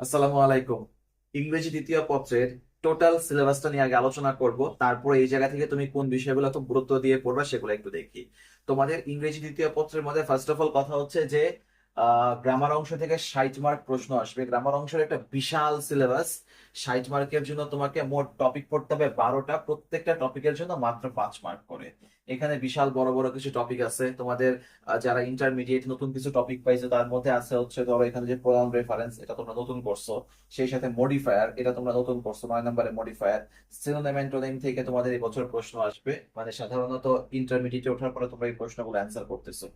আসসালামু আলাইকুম। ইংরেজি দ্বিতীয় পত্রের টোটাল সিলেবাসটা নিয়ে আগে আলোচনা করব, তারপরে এই জায়গা থেকে তুমি কোন বিষয়গুলো খুব গুরুত্ব দিয়ে পড়বা সেগুলো একটু দেখি। তোমাদের ইংরেজি দ্বিতীয় পত্রের মধ্যে ফার্স্ট অফ অল কথা হচ্ছে যে গ্রামার অংশ থেকে 60 মার্ক প্রশ্ন আসবে। গ্রামার অংশের একটা বিশাল সিলেবাস। 60 মার্কের জন্য তোমাকে মোট টপিক পড়তে হবে 12টা, প্রত্যেকটা টপিকের জন্য মাত্র 5 মার্ক করে। এখানে বিশাল বড় বড় কিছু টপিক আছে তোমাদের। যারা ইন্টারমিডিয়েট নতুন কিছু টপিক পাইছে তার মধ্যে আছে হচ্ছে ধরো এখানে যে প্রোনাউন রেফারেন্স, এটা তোমরা নতুন করছো। সেই সাথে মডিফায়ার, এটা তোমরা নতুন করছো 9 নম্বরে মডিফায়ার। সিনোনিম অ্যান্টোনিম থেকে তোমাদের এই বছর প্রশ্ন আসবে, মানে সাধারণত ইন্টারমিডিয়েটে ওঠার পরে তোমরা এই প্রশ্নগুলো অ্যান্সার করতেছো।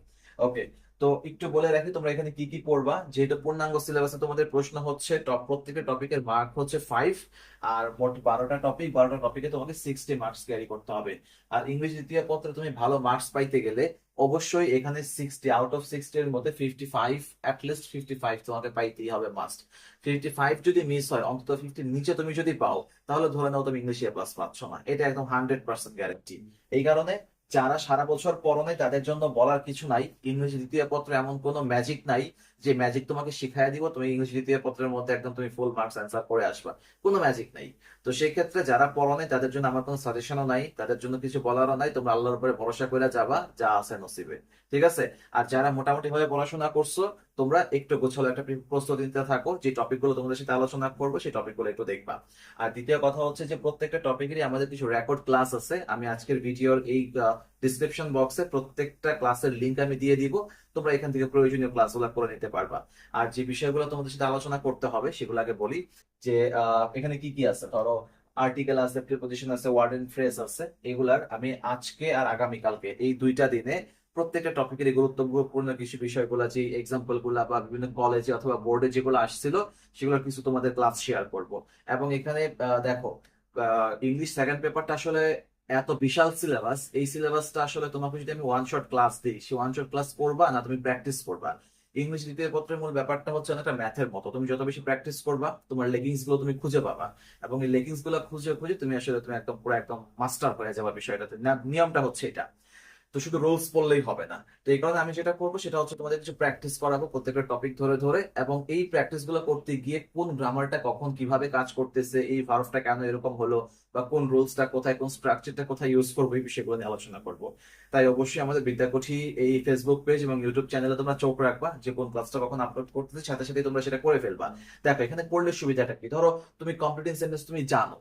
ওকে, তো একটু বলে রাখি তোমরা এখানে কি কি পড়বা। যেহেতু পূর্ণাঙ্গ সিলেবাসে তোমাদের প্রশ্ন হচ্ছে প্রত্যেকটা টপিকের মার্ক হচ্ছে 5। আর মোট 12টা টপিক, 12টা টপিকে তোমাকে 60 মার্কস ক্যারি করতে হবে। আর ইংরেজি দ্বিতীয় পত্রে তুমি ভালো মার্কস পাইতে গেলে অবশ্যই এখানে 60 আউট অফ 60 এর মধ্যে 55, অ্যাটলিস্ট 55 তোমাকে পাইতেই হবে, মাস্ট। 55 যদি মিস হয়, অন্তত 50 নিচে তুমি যদি পাও, তাহলে ধরে নাও তুমি ইংলিশে প্লাস পাচ্ছ না। এটা একদম 100% গ্যারান্টি। এই কারণে যারা সারা বছর পড়ো নাই তাদের জন্য বলার কিছু নাই। ইংরেজি দ্বিতীয় পত্রে এমন কোনো ম্যাজিক নাই যে ম্যাজিক তোমাকে শিখাই দিব তুমি ইংরেজি দ্বিতীয় পত্রের মধ্যে একদম তুমি ফুল মার্কস অ্যান্সার করে আসবা। কোনো ম্যাজিক নাই। তো সেই ক্ষেত্রে যারা পড়ো নাই তাদের জন্য আমার কোনো সাজেশনও নাই, তাদের জন্য কিছু বলারও নাই। তোমরা আল্লাহর উপরে ভরসা করে যাবা, যা আছে নসিবে। ঠিক আছে। আর যারা মোটামুটি ভাবে পড়াশোনা করছো, তোমরা একটু গোছালো একটা প্রস্তুতি নিতে থাকো। যে টপিক গুলো তোমাদের সাথে আলোচনা করবো সেই টপিক গুলো একটু দেখবা। আর দ্বিতীয় কথা হচ্ছে যে প্রত্যেকটা টপিকেরই আমাদের কিছু রেকর্ড ক্লাস আছে। আমি আজকের ভিডিওর এই ডিসক্রিপশন বক্সে প্রত্যেকটা ক্লাসের লিংক আমি দিয়ে দিব। তোমরা এখান থেকে প্রয়োজনীয় ক্লাসগুলো করে নিতে পারবা। আর যে বিষয়গুলো তোমাদের সাথে আলোচনা করতে হবে সেগুলো আগে বলি। যে এখানে কি কি আছে, ধরো আর্টিকেল আছে, প্রিপোজিশন আছে, ওয়ার্ড এন্ড ফ্রেজ আছে। এগুলার আমি আজকে আর আগামীকালকে এই 2টা দিনে প্রত্যেকটা টপিকের গুরুত্বপূর্ণ কিছু বিষয়গুলো, যে এক্সাম্পল গুলা বা বিভিন্ন কলেজে অথবা বোর্ডে যেগুলো আসছিল সেগুলো কিছু তোমাদের ক্লাস শেয়ার করব। এবং এখানে দেখো, ইংলিশ সেকেন্ড পেপারটা আসলে এত বিশাল সিলেবাস। এই সিলেবাসটা আসলে তোমাকে যদি আমি ওয়ান শট ক্লাস দিই, সেই ওয়ান শট ক্লাস করবা না তুমি প্র্যাকটিস করবা। ইংলিশ দ্বিতীয় পত্রের মূল ব্যাপারটা হচ্ছে অনেকটা ম্যাথের মতো। তুমি যত বেশি প্র্যাকটিস করবা তোমার লেগিংস গুলো তুমি খুঁজে পাবা। এবং এই লেগিংস গুলো খুঁজে খুঁজে তুমি আসলে তুমি একদম পুরো একদম মাস্টার হয়ে যাবে বিষয়টাতে। নিয়মটা হচ্ছে এটা। তো শুধু রুলস পড়লেই হবে না। তো এই কারণে আমি যেটা করবো সেটা হচ্ছে তোমাদের কিছু প্র্যাকটিস করাবো প্রত্যেকটা টপিক ধরে ধরে। এবং এই প্র্যাকটিস গুলো করতে গিয়ে কোন গ্রামারটা কখন কিভাবে কাজ করতেছে, এই ভার্বটা কেন এরকম হলো, বা কোন রুলসটা কোথায়, কোন স্ট্রাকচারটা কোথায় ইউজ করবো, এই বিষয়গুলো নিয়ে আলোচনা করবো। তাই অবশ্যই আমাদের বিদ্যাকুঠি এই ফেসবুক পেজ এবং ইউটিউব চ্যানেলে তোমরা চোখ রাখবা, যে কোন ক্লাসটা কখন আপলোড করতেছে, সাথে সাথে তোমরা সেটা করে ফেলবা। দেখো এখানে করলে সুবিধাটা কি, ধরো তুমি কমপ্লিটিং সেন্টেন্স তুমি জানো,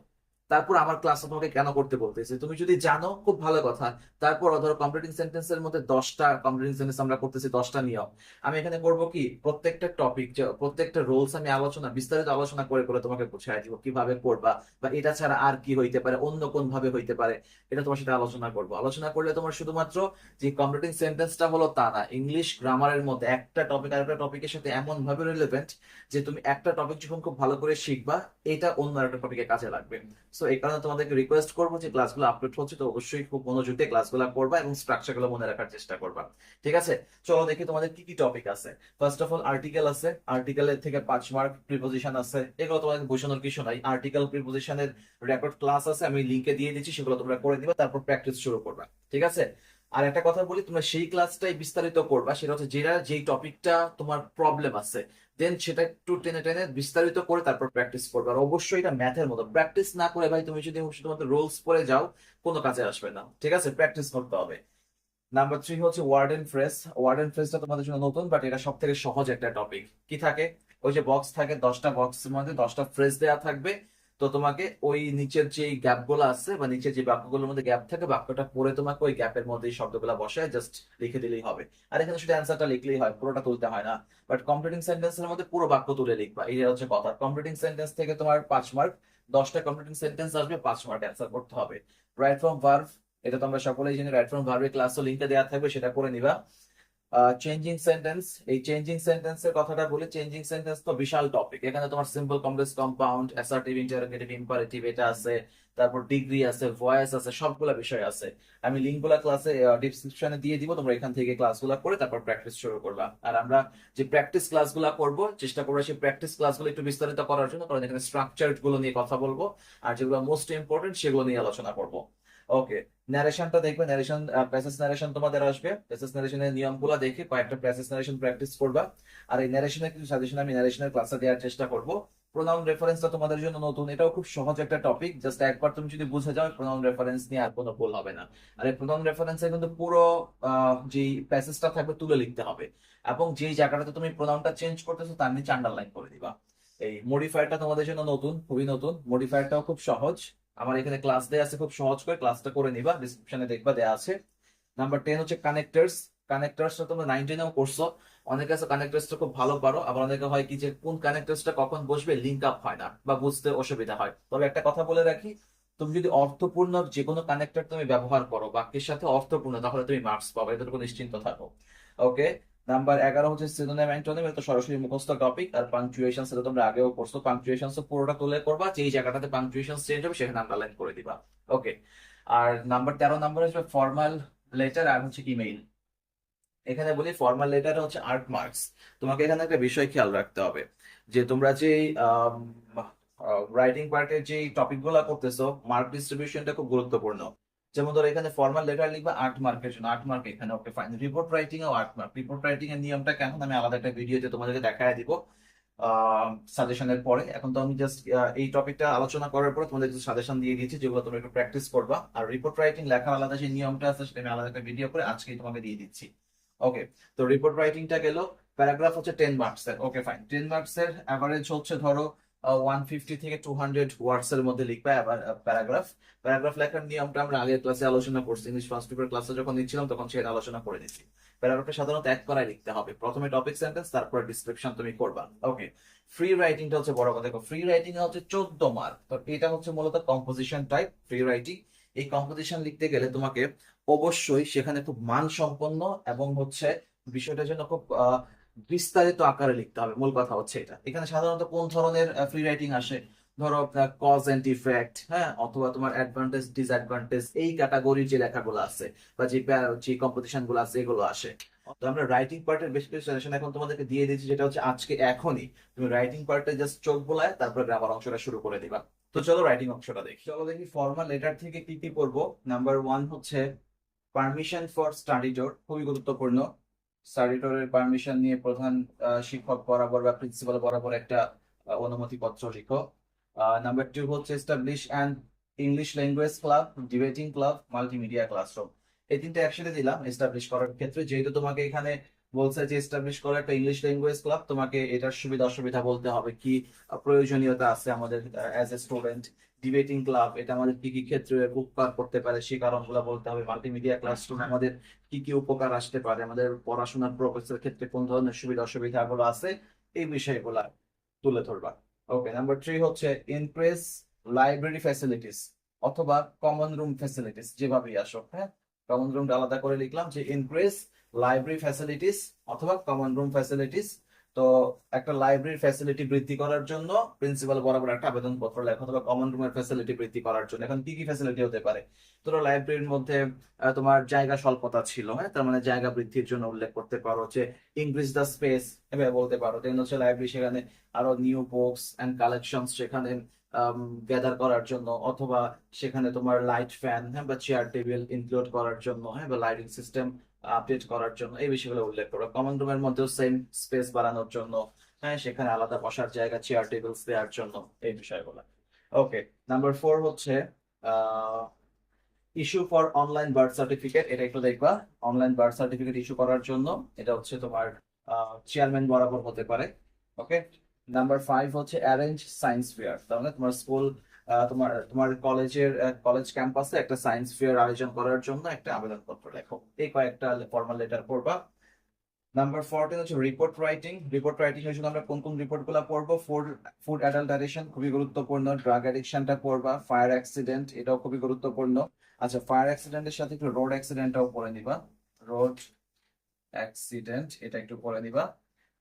তারপর আমার ক্লাসটা তোমাকে কেন করতে বলতেছে, তুমি যদি জানো খুব ভালো কথা। তারপর ধরো কমপ্লিটিং সেন্টেন্সের মধ্যে 10টা কমপ্লিটিং সেন্টেন্স আমরা করতেছি, 10টা নিয়ম। আমি এখানে করব কি, প্রত্যেকটা টপিক, প্রত্যেকটা রোলস আমি আলোচনা, বিস্তারিত আলোচনা করে করে তোমাকে বুঝাই দিব কিভাবে করবা, বা এটা ছাড়া আর কি হইতে পারে, অন্য কোন ভাবে হইতে পারে। এটা তোমার সাথে আলোচনা করবো। আলোচনা করলে তোমার শুধুমাত্র যে কমপ্লিটিং সেন্টেন্সটা হলো তা না, ইংলিশ গ্রামারের মধ্যে একটা টপিক আর একটা টপিকের সাথে এমন ভাবে রিলেভেন্ট যে তুমি একটা টপিক যখন খুব ভালো করে শিখবা, এটা অন্য একটা টপিকে কাজে লাগবে। সো এই কারণে তোমাদেরকে রিকোয়েস্ট করবো যে ক্লাসগুলো আপলোড হচ্ছে তো অবশ্যই খুব মনোযোগ দিয়ে ক্লাসগুলো করবা এবং স্ট্রাকচার গুলো মনে রাখার চেষ্টা করবা। ঠিক আছে। চলো দেখি তোমাদের কি কি টপিক আছে। ফার্স্ট অফ অল আর্টিকেল আছে। আর্টিকেলের থেকে 5 মার্ক। প্রিপোজিশন আছে, এগুলো তোমাদের বোঝানোর কিছু নাই। আর্টিকেল প্রিপোজিশনের রেকর্ড ক্লাস আছে, আমি লিংকে দিয়ে দিচ্ছি, সেগুলো তোমরা করে দিবা, তারপর প্র্যাকটিস শুরু করবা। ঠিক আছে। আর একটা কথা বলি, তোমরা সেই ক্লাসটাই বিস্তারিত করবা, সেটা হচ্ছে যেটা যেই টপিকটা তোমার প্রবলেম আছে, দেন সেটা একটু টেনে টেনে বিস্তারিত করে তারপর প্র্যাকটিস করবে। আর অবশ্যই এটা ম্যাথের মতো, প্র্যাকটিস না করে ভাই তুমি যদি শুধুমাত্র রুলস পড়ে যাও, কোনো কাজে আসবে না। ঠিক আছে, প্র্যাকটিস করতে হবে। নাম্বার 3 হচ্ছে word and phrase. Word and ফ্রেজটা তোমাদের জন্য নতুন, বাট এটা সব থেকে সহজ একটা টপিক। কি থাকে, ওই যে বক্স থাকে, 10টা বক্সের মধ্যে 10টা ফ্রেজ দেওয়া থাকবে। তো তোমাকে ওই নিচের যে গ্যাপ গুলো আছে বা নিচের যে বাক্যগুলোর মধ্যে গ্যাপ থাকে, বাক্যটা পড়ে তোমাকে ওই গ্যাপের মধ্যে শব্দগুলো বসায় জাস্ট লিখে দিলেই হবে। আর এখানে শুধু অ্যান্সারটা লিখলেই হয়, পুরোটা তুলতে হয় না। বাট কমপ্লিটিং সেন্টেন্সের মধ্যে পুরো বাক্য তুলে লিখবা, এই হচ্ছে কথা। কমপ্লিটিং সেন্টেন্স থেকে তোমার 5 মার্ক। 10টা কমপ্লিটিং সেন্টেন্স আসবে, 5 মার্ক অ্যান্সার করতে হবে। রাইট ফ্রম ভার্ব, এটা তোমরা সকলেই জানি। রাইট ফ্রম ভার্বের ক্লাসও লিংকে দেওয়া থাকবে, সেটা করে নিবা। চেঞ্জিং সেন্টেন্স, এই চেঞ্জিং সেন্টেন্সের কথাটা বলি। চেঞ্জিং সেন্টেন্স তো বিশাল টপিক। এখানে তোমার simple, complex, compound, assertive, interrogative, imperative, এটা আছে। তারপর ডিগ্রি আছে, ভয়েস আছে, সবগুলা বিষয় আছে। আমি লিঙ্কগুলা ক্লাসে ডিসক্রিপশনে দিয়ে দিব, তোমরা এখান থেকে ক্লাসগুলো করে তারপর প্র্যাকটিস শুরু করবা। আর আমরা যে প্র্যাকটিস ক্লাসগুলো করব, চেষ্টা করবো সেই প্র্যাকটিস ক্লাসগুলো একটু বিস্তারিত করার জন্য, কারণ এখানে স্ট্রাকচার গুলো নিয়ে কথা বলবো। আর যেগুলো মোস্ট ইম্পর্টেন্ট সেগুলো নিয়ে আলোচনা করবো। ওকে। ন্যারেশনটা দেখবে, ন্যারেশন, প্যাসেজ ন্যারেশন তোমাদের আসবে। প্যাসেজ ন্যারেশনের নিয়মগুলো দেখে কয়েকটা প্যাসেজ ন্যারেশন প্র্যাকটিস করবা। আর এই ন্যারেশনের কিছু সাজেশন আমি ন্যারেশনের ক্লাসে দেওয়ার চেষ্টা করব। প্রোনাউন রেফারেন্সটা তোমাদের জন্য নতুন, এটাও খুব সহজ একটা টপিক, জাস্ট একবার তুমি যদি বুঝে যাও প্রোনাউন রেফারেন্স নিয়ে আর কোনো ভুল হবে না। আর এই প্রোনাউন রেফারেন্সে কিন্তু পুরো যে প্যাসেজটা থাকবে তুলে লিখতে হবে, এবং যেই জায়গাটাতে তুমি প্রোনাউনটা চেঞ্জ করতেছো তার নিচে আন্ডারলাইন করে দিবা। এই মডিফায়ারটা তোমাদের জন্য নতুন, খুবই নতুন, মডিফায়ারটাও খুব সহজ। আমার এখানে ক্লাস দেয়া আছে, খুব সহজ করে ক্লাসটা করে নিবা, ডিসক্রিপশনে দেখবা দেয়া আছে। নাম্বার 10 হচ্ছে কানেক্টরস। কানেক্টরসটা তোমরা 9-10 করছো, অনেকে আছে কানেক্টরসটা খুব ভালো পারো, আবার অনেকে হয় কি যে কোন কানেক্টরসটা কখন বসবে লিঙ্ক আপ হয় না বা বুঝতে অসুবিধা হয়। তবে একটা কথা বলে রাখি, তুমি যদি অর্থপূর্ণ যে কোনো কানেক্টর তুমি ব্যবহার করো বাক্যের সাথে অর্থপূর্ণ, তাহলে তুমি মার্কস পাবে, এতটুকু নিশ্চিন্ত থাকো। ওকে। নাম্বার 11 হচ্ছে সিনোনিম অ্যান্টোনিম, এটা তো সরাসরি মুখস্থ টপিক। আর পাংচুয়েশন, সেটা তোমরা আগেও করছো, পাংচুয়েশন পুরোটা তুলে করবা, যেই জায়গাটাতে পাংচুয়েশন চেঞ্জ হবে সেখানে আন্ডারলাইন করে দিবা। ওকে। আর নাম্বার 13 নাম্বার হচ্ছে ফর্মাল লেটার আর হচ্ছে ইমেইল। এখানে বলি ফর্মাল লেটার হচ্ছে 8 মার্কস। তোমাকে এখানে একটা বিষয় খেয়াল রাখতে হবে, যে তোমরা যে রাইটিং পার্টের যে টপিক গুলা করতেছো, মার্ক ডিস্ট্রিবিউশনটা খুব গুরুত্বপূর্ণ। যেমন ধরো এখানে ফর্মাল লেটার লিখবা 8 মার্কের জন্য, 8 মার্ক এখানে, ওকে ফাইন। রিপোর্ট রাইটিং ও 8 মার্ক। রিপোর্ট রাইটিং এর নিয়মটা কেমন আমি আলাদা একটা ভিডিওতে তোমাদেরকে দেখায় দিব সাজেশনের পরে। এখন তো আমি জাস্ট এই টপিকটা আলোচনা করার পরে তোমাদের কিছু সাজেশন দিয়ে দিয়েছি, যেগুলো তোমরা একটু প্র্যাকটিস করবা। আর রিপোর্ট রাইটিং লেখার আলাদা যে নিয়মটা আছে সেটা আমি আলাদা একটা ভিডিও করে আজকেই তোমাকে দিয়ে দিচ্ছি। ওকে। তো রিপোর্ট রাইটিংটা গেল। প্যারাগ্রাফ হচ্ছে 10 মার্কস এর, ওকে ফাইন। 10 মার্কস এর অ্যাভারেজ হচ্ছে ধরো 150 থেকে 200 ওয়ার্ডস এর মধ্যে লিখবা আবার প্যারাগ্রাফ। প্যারাগ্রাফ লেখার নিয়মটা আমরা আগের ক্লাসে আলোচনা করছি, ইংলিশ ফার্স্ট পেপার ক্লাসে যখন নিচ্ছিলাম তখন সেটা আলোচনা করে দিচ্ছি। প্যারাগ্রাফে সাধারণত এক করায় লিখতে হবে, প্রথমে টপিক সেন্টেন্স, তারপর ডিসক্রিপশন তুমি করবা। ওকে। ফ্রি রাইটিংটা হচ্ছে বড় কথা। দেখো ফ্রি রাইটিং এ হচ্ছে 14 মার্ক। তো এটা হচ্ছে মূলত কম্পোজিশন টাইপ ফ্রি রাইটিং। এই কম্পোজিশন লিখতে গেলে তোমাকে অবশ্যই সেখানে খুব মানসম্পন্ন এবং হচ্ছে বিষয়টা যেন খুব বিস্তারিত আকারে লিখতে হবে, মূল কথা হচ্ছে এটা। এখানে সাধারণত কোন ধরনের ফ্রি রাইটিং আসে, ধরো কজ এন্ড ইফেক্ট, হ্যাঁ, অথবা তোমার অ্যাডভান্টেজ ডিসঅ্যাডভান্টেজ, এই ক্যাটাগরির যে লেখাগুলো আছে বা যে কম্পোজিশন গুলো আছে এগুলো আসে। তো আমরা রাইটিং পার্টের বেশ কিছু সাজেশন এখন তোমাদেরকে দিয়ে দিচ্ছি, যেটা হচ্ছে আজকে এখনই তুমি রাইটিং পার্টে জাস্ট চোখ বোলায় তারপর গ্রামার অংশটা শুরু করে দিবা। তো চলো রাইটিং অংশটা দেখি। চলো দেখি ফর্মাল লেটার থেকে কি কি পড়বো। নাম্বার 1 হচ্ছে পারমিশন ফর স্টাডি ট্যুর, খুবই গুরুত্বপূর্ণ। স্টাডি ট্যুরের পারমিশন নিয়ে প্রধান শিক্ষক বরাবর বা প্রিন্সিপাল বরাবর একটা অনুমতি পত্র লিখো। নাম্বার 2 হচ্ছে establish and English language club, debating club, multimedia classroom. এই তিনটা একসাথে দিলাম এস্টাবলিশ করার ক্ষেত্রে, যেহেতু তোমাকে এখানে বলছে যে এস্টাবলিশ করা একটা ইংলিশ ল্যাঙ্গুয়েজ ক্লাব, তোমাকে এটার সুবিধা অসুবিধা বলতে হবে, কি প্রয়োজনীয়তা আছে আমাদের as a student. Debating club, এটা আমাদের কি কি ক্ষেত্রে উপকার করতে পারে সেই কারণগুলো বলতে হবে। মাল্টিমিডিয়া ক্লাসরুম, আমাদের কি কি উপকার আসতে পারে, আমাদের পড়াশোনার প্রোগ্রেসের ক্ষেত্রে কোন ধরনের সুবিধা অসুবিধা গুলো আছে, এই বিষয়গুলা তুলে ধরবা। ওকে। নাম্বার 3 হচ্ছে ইনক্রিজ লাইব্রেরি ফ্যাসিলিটিস অথবা কমন রুম ফ্যাসিলিটিস, যেভাবেই আসো, হ্যাঁ। কমন রুমটা আলাদা করে লিখলাম যে ইনক্রিজ লাইব্রেরি ফ্যাসিলিটিস অথবা কমন রুম ফ্যাসিলিটিস। তো একটা লাইব্রেরির ফ্যাসিলিটি বৃদ্ধি করার জন্য প্রিন্সিপাল বরাবর একটা আবেদনপত্র লেখো, অথবা কমন রুমের ফ্যাসিলিটি বৃদ্ধি করার জন্য। এখন কি কি ফ্যাসিলিটি হতে পারে, ধরো লাইব্রেরির মধ্যে তোমার জায়গা স্বল্পতা ছিল, হ্যাঁ, তার মানে জায়গা বৃদ্ধির জন্য উল্লেখ করতে পারো, যে ইনক্রিজ দ্য স্পেস এভাবে বলতে পারো। দেন হচ্ছে লাইব্রেরি সেখানে আরো নিউ বুকস এন্ড কালেকশন সেখানে গ্যাদার করার জন্য, অথবা সেখানে তোমার লাইট ফ্যান, হ্যাঁ, বা চেয়ার টেবিল ইনক্লুড করার জন্য, হ্যাঁ, বা লাইটিং সিস্টেম আপডেট করার জন্য, এই বিষয়গুলো উল্লেখ করো। কমন রুমের মধ্যেও সেম, স্পেস বাড়ানোর জন্য, হ্যাঁ, সেখানে আলাদা বসার জায়গা চেয়ার টেবিলস দেওয়ার জন্য, এই বিষয়গুলো। ওকে। নাম্বার 4 হচ্ছে issue for online birth certificate, এটা একটু দেখবা। অনলাইন বার্থ সার্টিফিকেট ইস্যু করার জন্য এটা হচ্ছে তোমার চেয়ারম্যান বরাবর হতে পারে। ওকে। নাম্বার 5 হচ্ছে অ্যারেঞ্জ সায়েন্স ফেয়ার, তার মানে তোমার স্কুল তোমার তোমার কলেজের কলেজ ক্যাম্পাসে একটা সায়েন্স ফেয়ার আয়োজন করার জন্য একটা আবেদনপত্র লেখো। এই কয়েকটা ফর্মাল লেটার পড়বা। নাম্বার 14 হচ্ছে রিপোর্ট রাইটিং। রিপোর্ট রাইটিং এর জন্য আমরা কোন কোন রিপোর্ট গুলো পড়বো, ফুড ফুড অ্যাডাল্টারেশন খুবই গুরুত্বপূর্ণ, ড্রাগ অ্যাডিকশনটা পড়বা, ফায়ার অ্যাক্সিডেন্ট এটাও খুবই গুরুত্বপূর্ণ। আচ্ছা, ফায়ার অ্যাক্সিডেন্টের সাথে একটু রোড অ্যাক্সিডেন্টটাও পড়ে নিবা, রোড অ্যাক্সিডেন্ট এটা একটু পড়ে নিবা।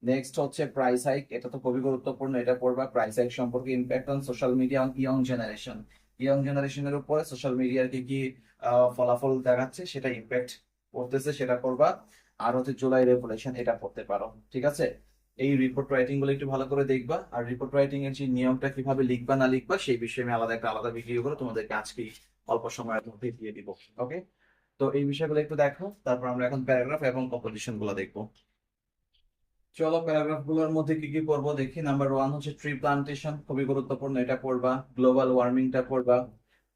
নেক্সট হচ্ছে প্রাইস হাইক, এটা তো খুবই গুরুত্বপূর্ণ, এটা পড়বা। প্রাইস হাইক সম্পর্কে impact on social media on young generation, young জেনারেশনের উপরে সোশ্যাল মিডিয়ার কি কি ফলাফল দেখাচ্ছে, সেটা ইম্প্যাক্ট করতেছে, সেটা করবা। আর হচ্ছে জুলাই রেভুলেশন, এটা পড়তে পারো, ঠিক আছে। এই রিপোর্ট রাইটিং গুলো একটু ভালো করে দেখবা। আর রিপোর্ট রাইটিং এর যে নিয়মটা কিভাবে লিখবা না লিখবা সেই বিষয়ে আমি আলাদা ভিডিও করে তোমাদেরকে আজকে অল্প সময়ের মধ্যে দিয়ে দিব। ওকে। তো এই বিষয়গুলো একটু দেখো, তারপর আমরা এখন প্যারাগ্রাফ এবং কম্পোজিশন গুলো দেখবো। চলো প্যারাগ্রাফ গুলোর মধ্যে কি কি পড়বো দেখি। নাম্বার ওয়ান হচ্ছে ট্রি প্লান্টেশন, খুবই গুরুত্বপূর্ণ, এটা পড়বা। গ্লোবাল ওয়ার্মিংটা পড়বা।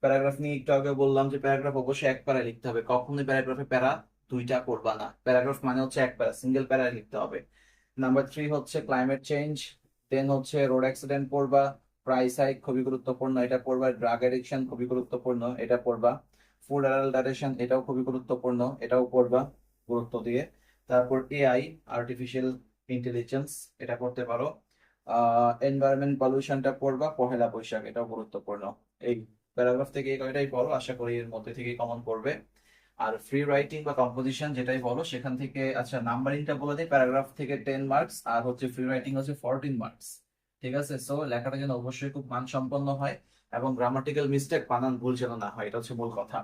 প্যারাগ্রাফ নিয়ে একটু আগে বললাম যে প্যারাগ্রাফ অবশ্যই এক প্যারা লিখতে হবে, কখনোই প্যারাগ্রাফে প্যারা দুইটা করবা না। প্যারাগ্রাফ মানে হচ্ছে এক প্যারা, সিঙ্গেল প্যারা লিখতে হবে। নাম্বার থ্রি হচ্ছে ক্লাইমেট চেঞ্জ, দেন হচ্ছে রোড অ্যাক্সিডেন্ট পড়বা। প্রাইস হাইক খুবই গুরুত্বপূর্ণ, এটা পড়বা। ড্রাগ এডিকশন খুবই গুরুত্বপূর্ণ, এটা পড়বা। ফুড অ্যাডাল্টারেশন এটাও খুবই গুরুত্বপূর্ণ, এটাও পড়বা গুরুত্ব দিয়ে। তারপর এআই, আর্টিফিশিয়াল ইন্টেলিজেন্স, এটা করতে পারো। এনভায়রনমেন্ট পলিউশনটা পড়বা, পহেলা বৈশাখ, এটাও গুরুত্বপূর্ণ। এই প্যারাগ্রাফ থেকে এই কয়টাই পড়ো, আশা করি এর মধ্যে থেকে কমন পড়বে। আর ফ্রি রাইটিং বা কম্পোজিশন যেটাই বলো সেখান থেকে, আচ্ছা নাম্বারিংটা বলে দিই, প্যারাগ্রাফ থেকে 10 মার্কস, আর হচ্ছে ফ্রি রাইটিং হচ্ছে 14 মার্কস। ঠিক আছে, সো লেখাটা যেন অবশ্যই খুব মানসম্পন্ন হয়, এবং গ্রামাটিক্যাল মিস্টেক, বানান ভুল যেন না হয়, এটা হচ্ছে মূল কথা।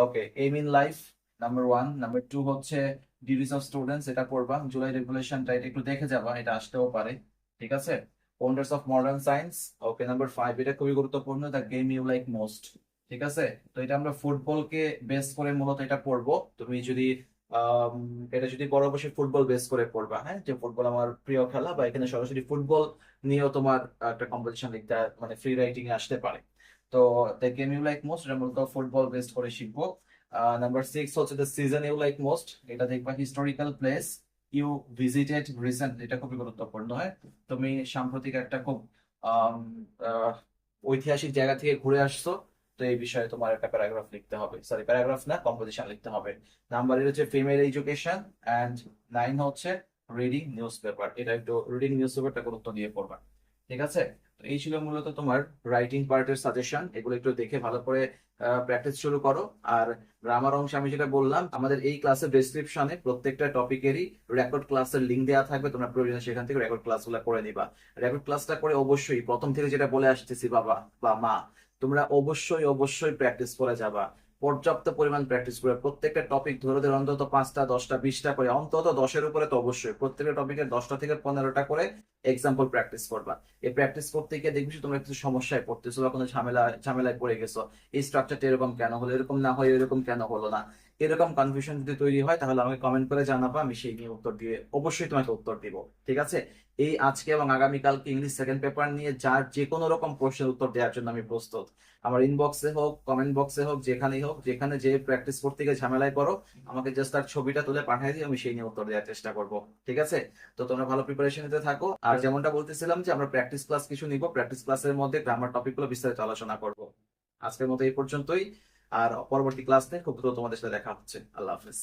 Okay, aim in life number one. Number two হচ্ছে ডিউটিস অফ স্টুডেন্টস, এটা পড়বা। জুলাই রেগুলেশনটা এটা একটু দেখে যাবা, এটা আসতেও পারে। ঠিক আছে। Wonders of modern science. Okay, number five, এটা খুবই গুরুত্বপূর্ণ, the game you like most. ঠিক আছে। তো এটা আমরা ফুটবলকে বেস করে মূলত এটা পড়বো। তুমি যদি আম, এটা যদি পড়ো অবশ্যই ফুটবল বেস করে পড়বা, হ্যাঁ, যে ফুটবল আমার প্রিয় খেলা, বা এখানে সরাসরি ফুটবল নিয়েও তোমার একটা কম্পিটিশন লিখতে, মানে ফ্রি রাইটিং এ আসতে পারে। তো the game you like most এটা মূলত ফুটবল বেস করে শিখবো। নাম্বার সিক্স হচ্ছে the season you like most, এটা দেখবা। Historical place you visited recent, এটা খুবই গুরুত্বপূর্ণ। হয় তুমি সাম্প্রতিক একটা খুব আম, আহ, ঐতিহাসিক জায়গা থেকে ঘুরে আসছো, তো এই বিষয়ে তোমার একটা প্যারাগ্রাফ লিখতে হবে, সরি প্যারাগ্রাফ না, কম্পোজিশন লিখতে হবে। নাম্বার এইট হচ্ছে ফিমেল এডুকেশন, অ্যান্ড নাইন হচ্ছে রিডিং নিউজ পেপার, এটা একটু রিডিং নিউজ পেপারটা গুরুত্ব দিয়ে পড়বা। ঠিক আছে। তো এই ছিল মূলত তোমার রাইটিং পার্টের সাজেশন, এগুলো একটু দেখে ভালো করে প্র্যাকটিস শুরু করো। আর গ্রামার অংশ আমি যেটা বললাম, আমাদের এই ক্লাসের ডেসক্রিপশনে প্রত্যেকটা টপিকেরই রেকর্ড ক্লাসের লিঙ্ক দেওয়া থাকবে, তোমরা প্রয়োজনে সেখান থেকে রেকর্ড ক্লাসগুলো করে নিবা। রেকর্ড ক্লাসটা করে অবশ্যই প্রথম থেকে যেটা বলে আসতেছি বাবা বা মা, তোমরা অবশ্যই অবশ্যই প্র্যাকটিস করে যাবা। পর্যাপ্ত পরিমাণ প্র্যাকটিস করে প্রত্যেকটা টপিক ধরে ধরে অন্তত 5টা 10টা 20টা করে, অন্তত 10-এর উপরে তো অবশ্যই, প্রত্যেকটা টপিকের 10টা থেকে 15টা করে এক্সাম্পল প্র্যাকটিস করবা। এই প্র্যাকটিস করতে গিয়ে দেখবি যে তোমরা কিছু সমস্যায় পড়তেছো বা কোনো ঝামেলায় পড়ে গেছো। এই স্ট্রাকচারটা এরকম কেন হলো, এরকম না হয় এরকম কেন হলো না, এরকম কনফিউশন যদি তৈরি হয় তাহলে আমাকে কমেন্ট করে জানাবা, আমি সেই নিয়ে উত্তর দিয়ে অবশ্যই তোমাকে উত্তর দিব। ঠিক আছে। এই আজকে এবং আগামীকালকে ইংলিশ সেকেন্ড পেপার নিয়ে যার যে কোনো রকম প্রশ্নের উত্তর দেওয়ার জন্য আমি প্রস্তুত। আমার ইনবক্সে হোক, কমেন্ট বক্সে হোক, যেখানেই হোক, যেখানে যে প্র্যাকটিস করতে গিয়ে ঝামেলায় পড়ো, আমাকে জাস্ট তার ছবিটা তুলে পাঠিয়ে দিয়ে আমি সেই নিয়ে উত্তর দেওয়ার চেষ্টা করব। ঠিক আছে। তো তোমরা ভালো প্রিপারেশন নিতে থাকো। আর যেমনটা বলতেছিলাম যে আমরা প্র্যাকটিস ক্লাস কিছু নিব, প্র্যাকটিস ক্লাসের মধ্যে গ্রামার টপিকগুলো বিস্তারিত আলোচনা করব। আজকের মতো এই পর্যন্তই। আর পরবর্তী ক্লাসে খুব দ্রুত তোমাদের সাথে দেখা হচ্ছে। আল্লাহ হাফেজ।